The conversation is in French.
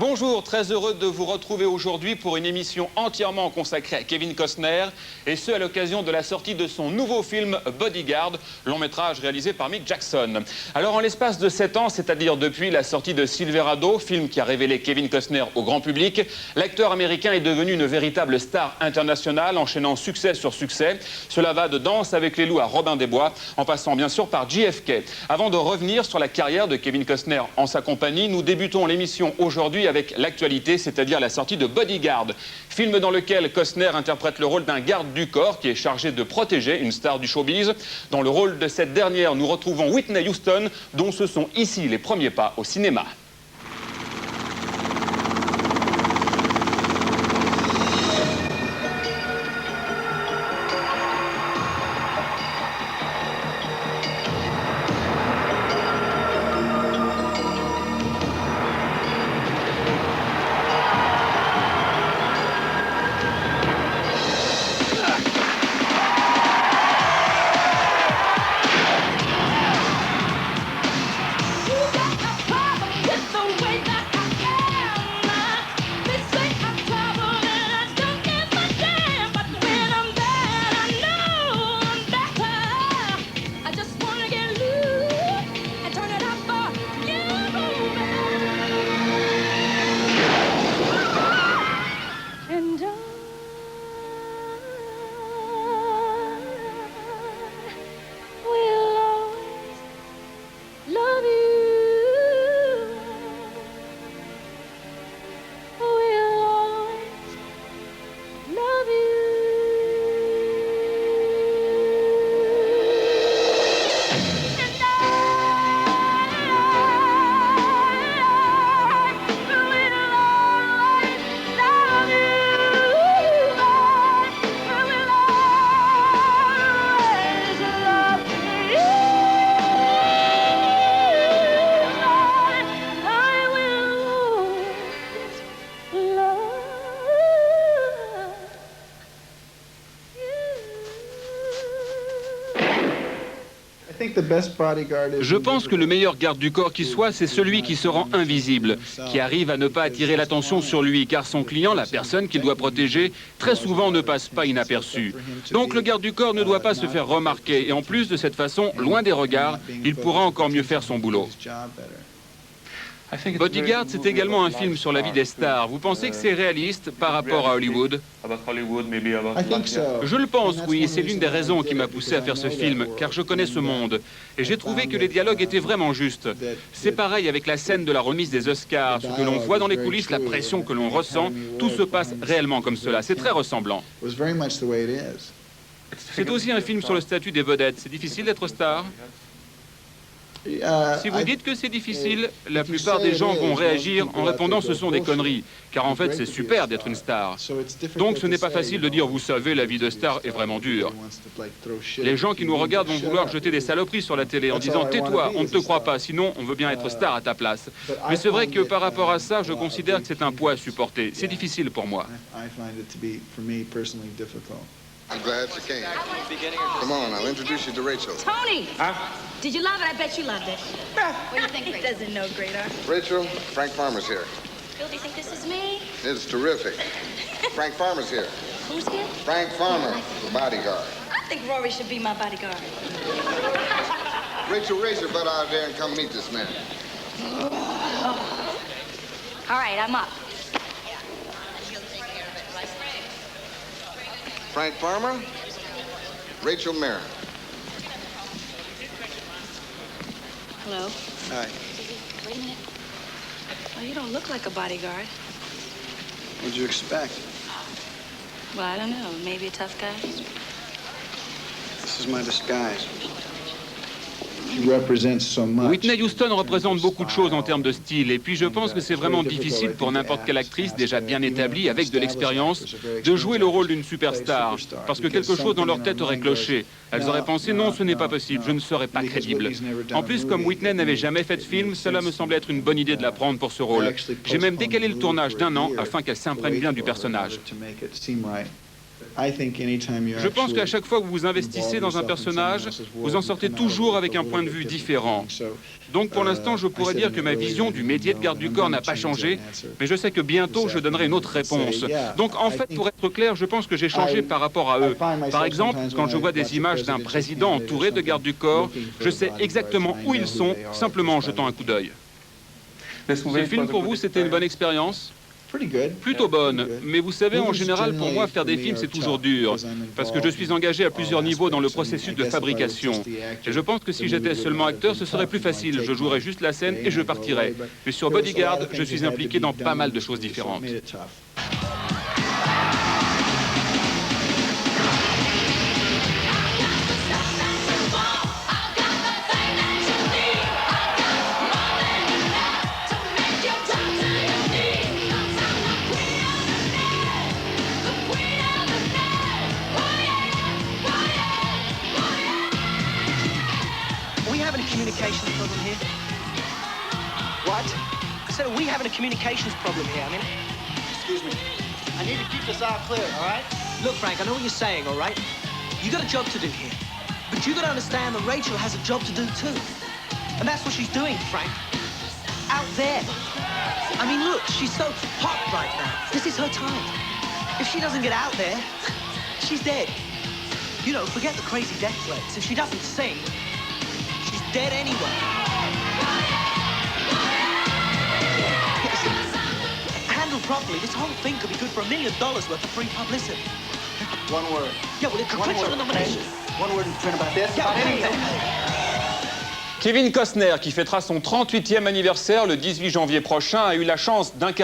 Bonjour, très heureux de vous retrouver aujourd'hui pour une émission entièrement consacrée à Kevin Costner, et ce à l'occasion de la sortie de son nouveau film Bodyguard, long métrage réalisé par Mick Jackson. Alors en l'espace de 7 ans, c'est-à-dire depuis la sortie de Silverado, film qui a révélé Kevin Costner au grand public, l'acteur américain est devenu une véritable star internationale, enchaînant succès sur succès. Cela va de Danse avec les loups à Robin des Bois, en passant bien sûr par JFK. Avant de revenir sur la carrière de Kevin Costner en sa compagnie, nous débutons l'émission aujourd'hui avec l'actualité, c'est-à-dire la sortie de Bodyguard, film dans lequel Costner interprète le rôle d'un garde du corps qui est chargé de protéger une star du showbiz. Dans le rôle de cette dernière, nous retrouvons Whitney Houston, dont ce sont ici les premiers pas au cinéma. Je pense que le meilleur garde du corps qui soit, c'est celui qui se rend invisible, qui arrive à ne pas attirer l'attention sur lui, car son client, la personne qu'il doit protéger, très souvent ne passe pas inaperçu. Donc le garde du corps ne doit pas se faire remarquer, et en plus de cette façon, loin des regards, il pourra encore mieux faire son boulot. Bodyguard, c'est également un film sur la vie des stars. Vous pensez que c'est réaliste par rapport à Hollywood? Je le pense, oui. C'est l'une des raisons qui m'a poussé à faire ce film, car je connais ce monde. Et j'ai trouvé que les dialogues étaient vraiment justes. C'est pareil avec la scène de la remise des Oscars. Ce que l'on voit dans les coulisses, la pression que l'on ressent, tout se passe réellement comme cela. C'est très ressemblant. C'est aussi un film sur le statut des vedettes. C'est difficile d'être star? Si vous dites que c'est difficile, la plupart des gens vont réagir en répondant ce sont des conneries, car en fait c'est super d'être une star. Donc ce n'est pas facile de dire, vous savez, la vie de star est vraiment dure. Les gens qui nous regardent vont vouloir jeter des saloperies sur la télé en disant, tais-toi, on ne te croit pas, sinon on veut bien être star à ta place. Mais c'est vrai que par rapport à ça, je considère que c'est un poids à supporter. C'est difficile pour moi. I'm glad you came. Come on, I'll introduce you to Rachel. Tony! Huh? Did you love it? I bet you loved it. What do you think, He doesn't know greater. Rachel, Frank Farmer's here. Phil, do you think this is me? It's terrific. Frank Farmer's here. Who's here? Frank Farmer, the bodyguard. I think Rory should be my bodyguard. Rachel, raise your butt out there and come meet this man. All right, I'm up. Frank Farmer, Rachel Marin. Hello. Hi. Wait a minute. Well, you don't look like a bodyguard. What'd you expect? Well, I don't know. Maybe a tough guy? This is my disguise. Whitney Houston représente beaucoup de choses en termes de style, et puis je pense que c'est vraiment difficile pour n'importe quelle actrice déjà bien établie, avec de l'expérience, de jouer le rôle d'une superstar, parce que quelque chose dans leur tête aurait cloché. Elles auraient pensé, non, ce n'est pas possible, je ne serai pas crédible. En plus, comme Whitney n'avait jamais fait de film, cela me semblait être une bonne idée de la prendre pour ce rôle. J'ai même décalé le tournage d'1 an afin qu'elle s'imprègne bien du personnage. Je pense qu'à chaque fois que vous vous investissez dans un personnage, vous en sortez toujours avec un point de vue différent. Donc pour l'instant, je pourrais dire que ma vision du métier de garde du corps n'a pas changé, mais je sais que bientôt je donnerai une autre réponse. Donc en fait, pour être clair, je pense que j'ai changé par rapport à eux. Par exemple, quand je vois des images d'un président entouré de gardes du corps, je sais exactement où ils sont, simplement en jetant un coup d'œil. Ce film pour vous, c'était une bonne expérience ? Plutôt bonne, mais vous savez, en général, pour moi, faire des films, c'est toujours dur, parce que je suis engagé à plusieurs niveaux dans le processus de fabrication. Et je pense que si j'étais seulement acteur, ce serait plus facile. Je jouerais juste la scène et je partirais. Mais sur Bodyguard, je suis impliqué dans pas mal de choses différentes. Communications problem here? What? I said, are we having a communications problem here? I mean... Excuse me. I need to keep this all clear, all right? Look, Frank, I know what you're saying, all right? You got a job to do here. But you got to understand that Rachel has a job to do too. And that's what she's doing, Frank. Out there. I mean, look, she's so hot right now. This is her time. If she doesn't get out there, she's dead. You know, forget the crazy death threats. If she doesn't sing, dead anyway. Handled properly, this whole thing could be good for $1 million worth of free publicity. One word. Yeah, well, it could quit the nomination. One word in print about this. Yeah, about anything. Kevin Costner, qui fêtera son 38e anniversaire le 18 janvier prochain, a eu la chance d'incarner